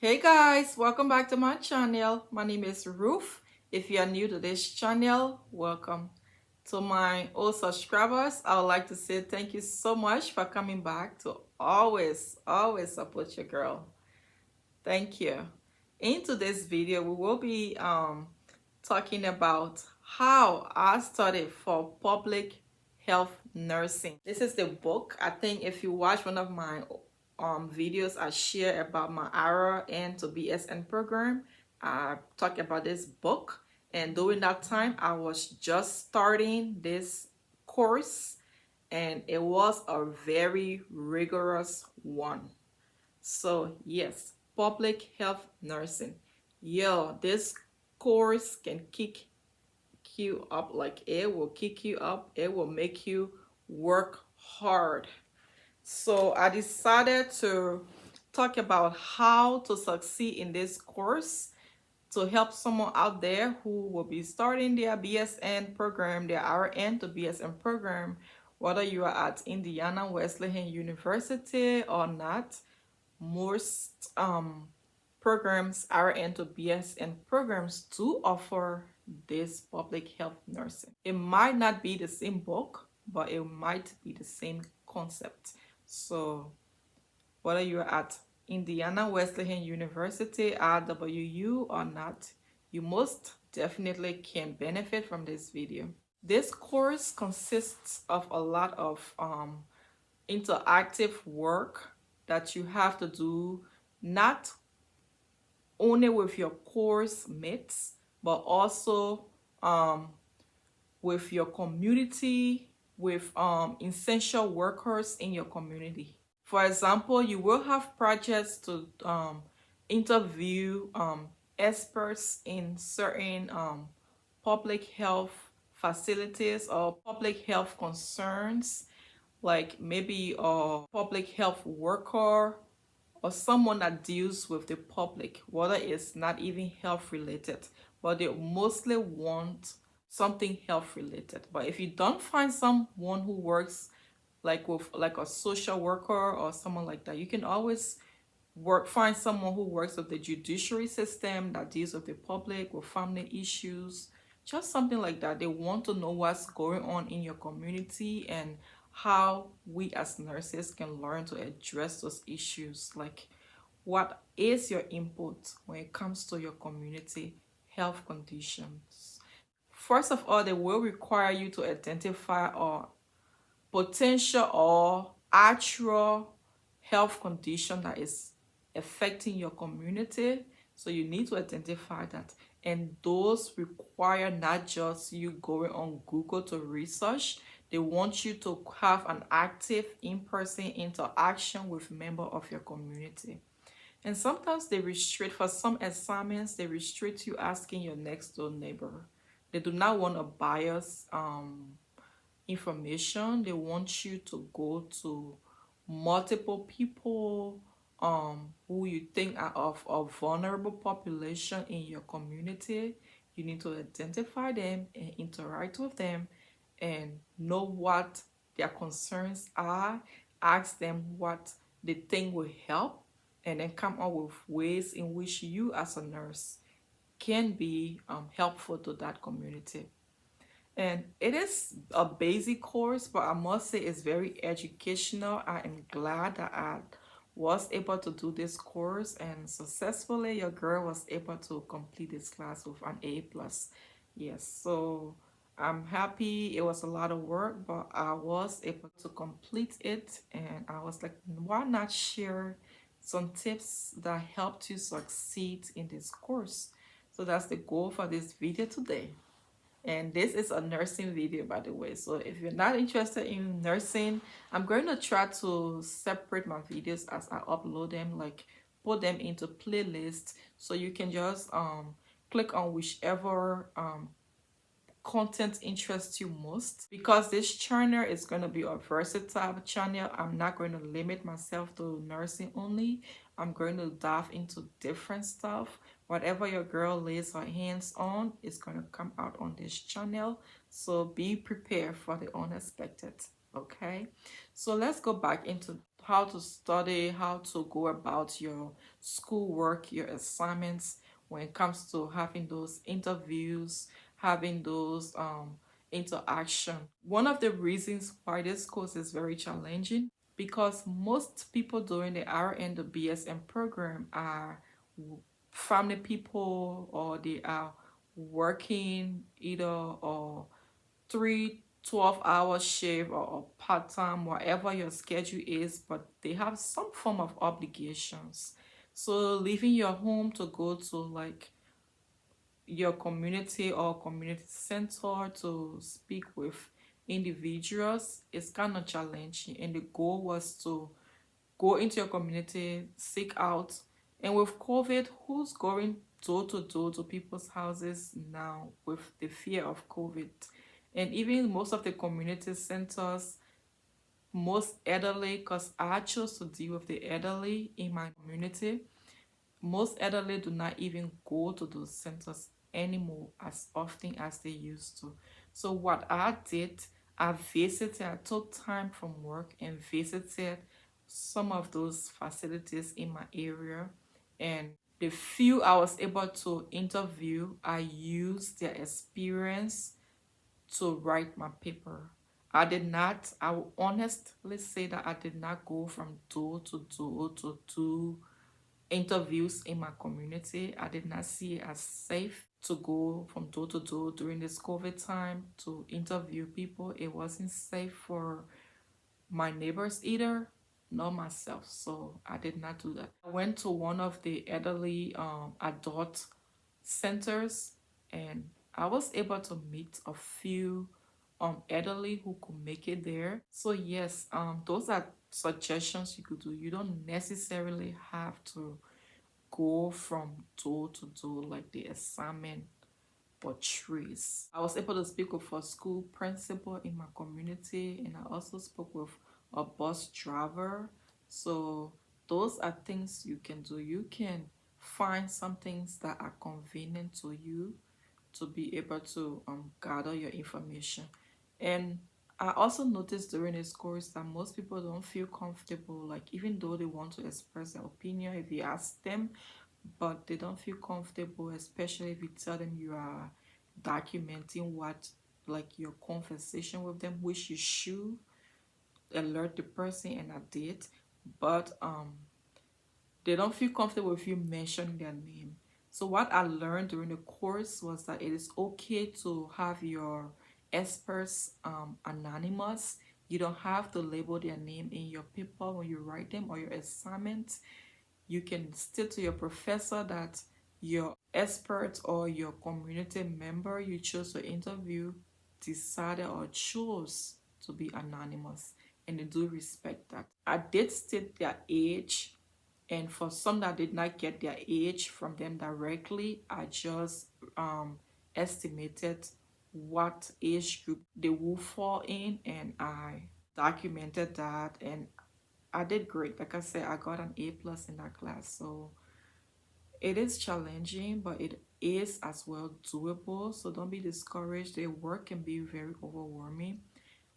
Hey guys, welcome back to my channel. My name is Ruth. If you are new to this channel, welcome. To my old subscribers, I would like to say thank you so much for coming back to always support your girl. Thank you. In today's video, we will be talking about how I studied for public health nursing. This is the book. I think if you watch one of my videos I share about my RN to BSN program, I talk about this book. And during that time, I was just starting this course, and it was a very rigorous one. So yes, public health nursing. Yo, this course can kick you up, like it will kick you up. It will make you work hard. So I decided to talk about how to succeed in this course to help someone out there who will be starting their BSN program, their RN to BSN program, whether you are at Indiana Wesleyan University or not. Most programs, RN to BSN programs, do offer this public health nursing. It might not be the same book, but it might be the same concept. So whether you're at Indiana Wesleyan University, RWU, or not, you most definitely can benefit from this video. This course consists of a lot of interactive work that you have to do, not only with your course mates, but also with your community, with essential workers in your community. For example, you will have projects to interview experts in certain public health facilities or public health concerns, like maybe a public health worker or someone that deals with the public, whether it's not even health related, but they mostly want something health related. But if you don't find someone who works like with like a social worker or someone like that, you can always find someone who works with the judiciary system that deals with the public, with family issues, just something like that. They want to know what's going on in your community and how we as nurses can learn to address those issues. Like, what is your input when it comes to your community health conditions? First of all, they will require you to identify a potential or actual health condition that is affecting your community. So you need to identify that. And those require not just you going on Google to research. They want you to have an active in-person interaction with members of your community. And sometimes they restrict, for some assignments, they restrict you asking your next door neighbor. They do not want a bias information. They want you to go to multiple people who you think are of a vulnerable population in your community. You need to identify them and interact with them and know what their concerns are. Ask them what they think will help, and then come up with ways in which you as a nurse can be helpful to that community. And it is a basic course, but I must say it's very educational. I am glad that I was able to do this course, and successfully your girl was able to complete this class with an A plus. Yes, so I'm happy. It was a lot of work, but I was able to complete it, and I was like, why not share some tips that helped you succeed in this course? So that's the goal for this video today. And this is a nursing video, by the way. So if you're not interested in nursing, I'm going to try to separate my videos as I upload them, like put them into playlists, so you can just click on whichever content interests you most. Because this channel is going to be a versatile channel, I'm not going to limit myself to nursing only. I'm going to dive into different stuff. Whatever your girl lays her hands on is going to come out on this channel. So be prepared for the unexpected. Okay. So let's go back into how to study, how to go about your schoolwork, your assignments when it comes to having those interviews, having those interaction. One of the reasons why this course is very challenging because most people doing the RN, the BSM program are family people or they are working either or 3 12-hour shift or part-time, whatever your schedule is, but they have some form of obligations. So leaving your home to go to like your community or community center to speak with individuals is kind of challenging, and the goal was to go into your community, seek out. And with COVID, who's going door to door to people's houses now with the fear of COVID? And even most of the community centers, most elderly, because I chose to deal with the elderly in my community, most elderly do not even go to those centers anymore as often as they used to. So what I did, I visited, I took time from work and visited some of those facilities in my area. And the few I was able to interview, I used their experience to write my paper. I will honestly say that I did not go from door to door to do interviews in my community. I did not see it as safe to go from door to door during this COVID time to interview people. It wasn't safe for my neighbors either, nor myself. So I did not do that. I went to one of the elderly adult centers, and I was able to meet a few elderly who could make it there. So yes, those are suggestions you could do. You don't necessarily have to go from door to door like the assignment portrays. I was able to speak with a school principal in my community, and I also spoke with a bus driver. So those are things you can do. You can find some things that are convenient to you to be able to gather your information. And I also noticed during this course that most people don't feel comfortable, like even though they want to express their opinion, if you ask them, but they don't feel comfortable, especially if you tell them you are documenting what, like your conversation with them, which you should alert the person, and I did. But they don't feel comfortable with you mentioning their name. So what I learned during the course was that it is okay to have your experts anonymous. You don't have to label their name in your paper when you write them or your assignments. You can state to your professor that your expert or your community member you chose to interview decided or chose to be anonymous, and they do respect that. I did state their age, and for some that did not get their age from them directly, I just estimated what age group they will fall in, and I documented that, and I did great. Like I said, I got an A+ in that class. So it is challenging, but it is as well doable. So don't be discouraged. The work can be very overwhelming.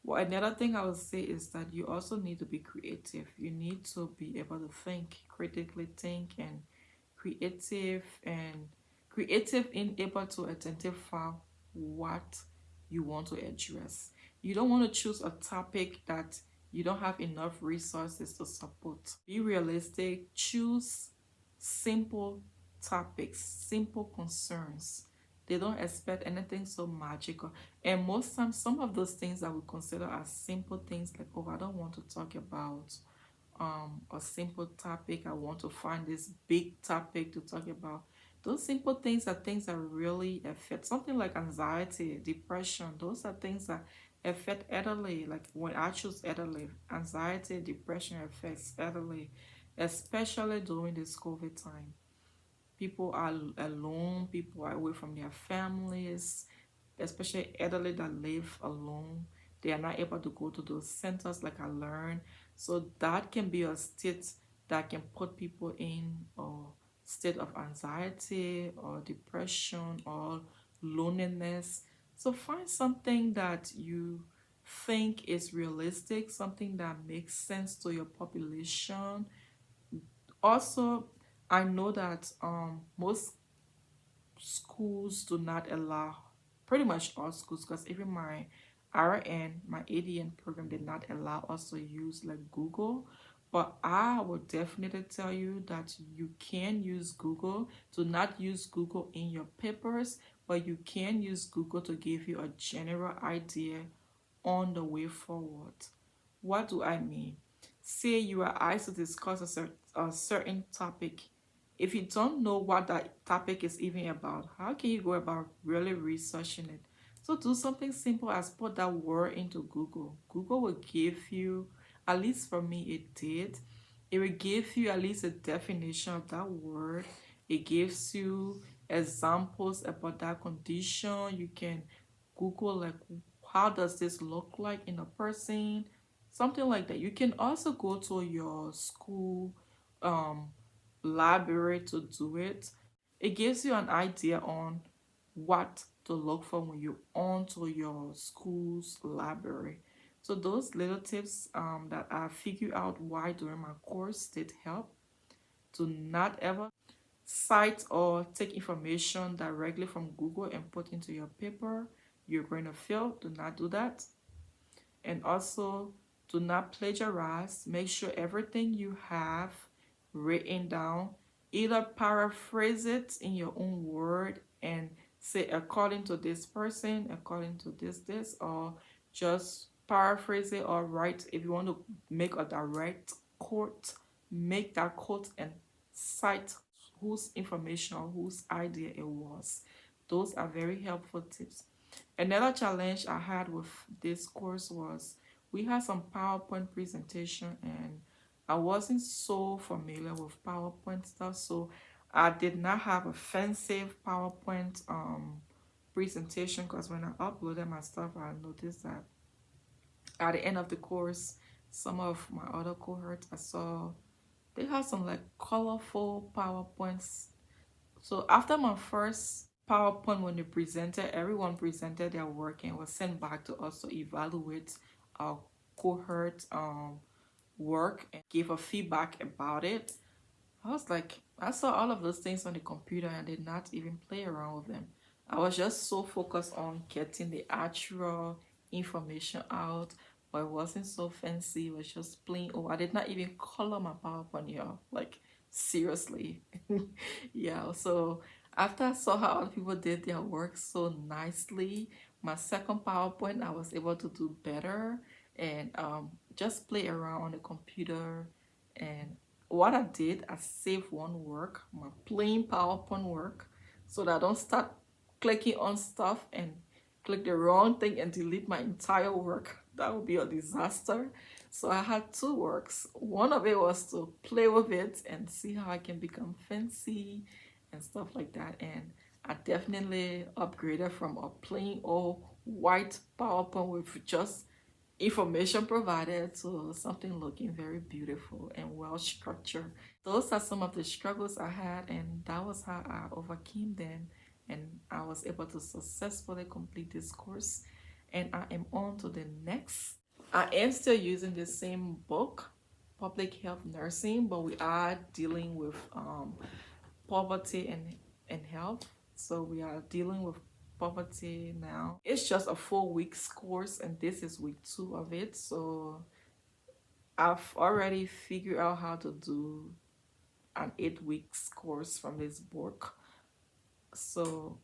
Well, another thing I would say is that you also need to be creative. You need to be able to think, critically think, and creative and creative in able to identify what you want to address. You don't want to choose a topic that you don't have enough resources to support. Be realistic. Choose simple topics, simple concerns. They don't expect anything so magical. And most times, some of those things that we consider as simple things, like, oh, I don't want to talk about a simple topic. I want to find this big topic to talk about. Those simple things are things that really affect something like anxiety, depression. Those are things that affect elderly. Like when I choose elderly, anxiety, depression affects elderly, especially during this COVID time. People are alone, people are away from their families, especially elderly that live alone. They are not able to go to those centers like I learned. So that can be a state that can put people in a state of anxiety or depression or loneliness. So find something that you think is realistic, something that makes sense to your population. Also, I know that most schools do not allow, pretty much all schools, because even my RN, my ADN program did not allow us to use like Google. But I would definitely tell you that you can use Google. Do not use Google in your papers, but you can use Google to give you a general idea on the way forward. What do I mean? Say you are asked to discuss a certain topic. If you don't know what that topic is even about, how can you go about really researching it? So do something simple as put that word into Google. Google will give you, at least for me it did, it will give you at least a definition of that word. It gives you examples about that condition. You can Google like how does this look like in a person, something like that. You can also go to your school um library to do it. It gives you an idea on what to look for when you onto your school's library. So those little tips that I figured out why during my course did help. Do not ever cite or take information directly from Google and put into your paper. You're going to fail. Do not do that. And also, do not plagiarize. Make sure everything you have written down, either paraphrase it in your own word and say according to this person, according to this, or just paraphrase it or write. If you want to make a direct quote, make that quote and cite whose information or whose idea it was. Those are very helpful tips. Another challenge I had with this course was we had some PowerPoint presentation and I wasn't so familiar with PowerPoint stuff, so I did not have a fancy PowerPoint presentation because when I uploaded my stuff, I noticed that at the end of the course, some of my other cohorts I saw they had some like colorful PowerPoints. So after my first PowerPoint, when they presented, everyone presented their work and was sent back to us to evaluate our cohort work and give a feedback about it. I was like, I saw all of those things on the computer and did not even play around with them. I was just so focused on getting the actual information out, but it wasn't so fancy. It was just plain. Oh, I did not even color my PowerPoint, y'all. Like, seriously. Yeah, so after I saw how other people did their work so nicely, my second PowerPoint, I was able to do better and just play around on the computer and what I did, I saved one work, my plain PowerPoint work, so that I don't start clicking on stuff and click the wrong thing and delete my entire work. That would be a disaster. So I had two works. One of it was to play with it and see how I can become fancy and stuff like that. And I definitely upgraded from a plain old white PowerPoint with just information provided to something looking very beautiful and well structured. Those are some of the struggles I had, and that was how I overcame them. And I was able to successfully complete this course. And I am on to the next. I am still using the same book, Public Health Nursing, but we are dealing with poverty and health. So we are dealing with poverty now. It's just a 4 weeks course and this is week 2 of it. So I've already figured out how to do an 8 weeks course from this book. So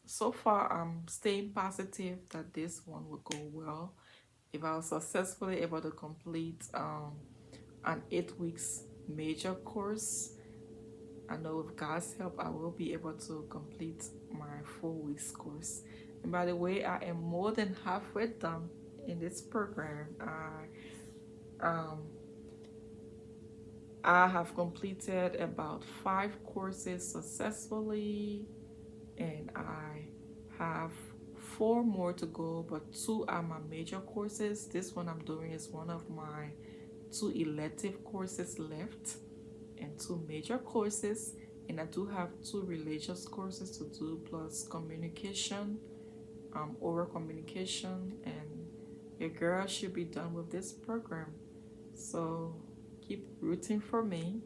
so far I'm staying positive that this one will go well. If I was successfully able to complete an 8 weeks major course, I know with God's help, I will be able to complete my 4 weeks course. And by the way, I am more than halfway done in this program. I have completed about 5 courses successfully, and I have 4 more to go, but 2 are my major courses. This one I'm doing is one of my 2 elective courses left and 2 major courses, and I do have 2 religious courses to do plus communication over communication, and your girl should be done with this program. So keep rooting for me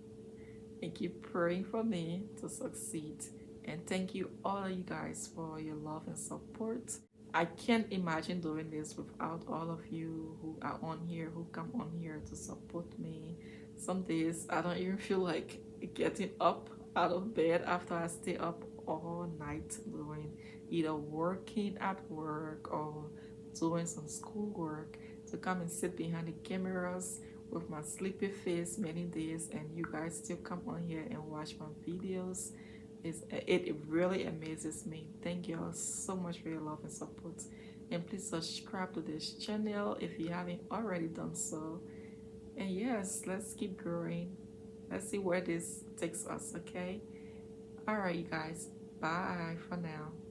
and keep praying for me to succeed. And thank you, all of you guys, for your love and support. I can't imagine doing this without all of you who are on here, who come on here to support me. Some days I don't even feel like getting up out of bed after I stay up all night doing either working at work or doing some schoolwork, to come and sit behind the cameras with my sleepy face many days, and you guys still come on here and watch my videos. It really amazes me. Thank you all so much for your love and support. And please subscribe to this channel if you haven't already done so. And yes, let's keep growing. Let's see where this takes us, okay? Alright, you guys. Bye for now.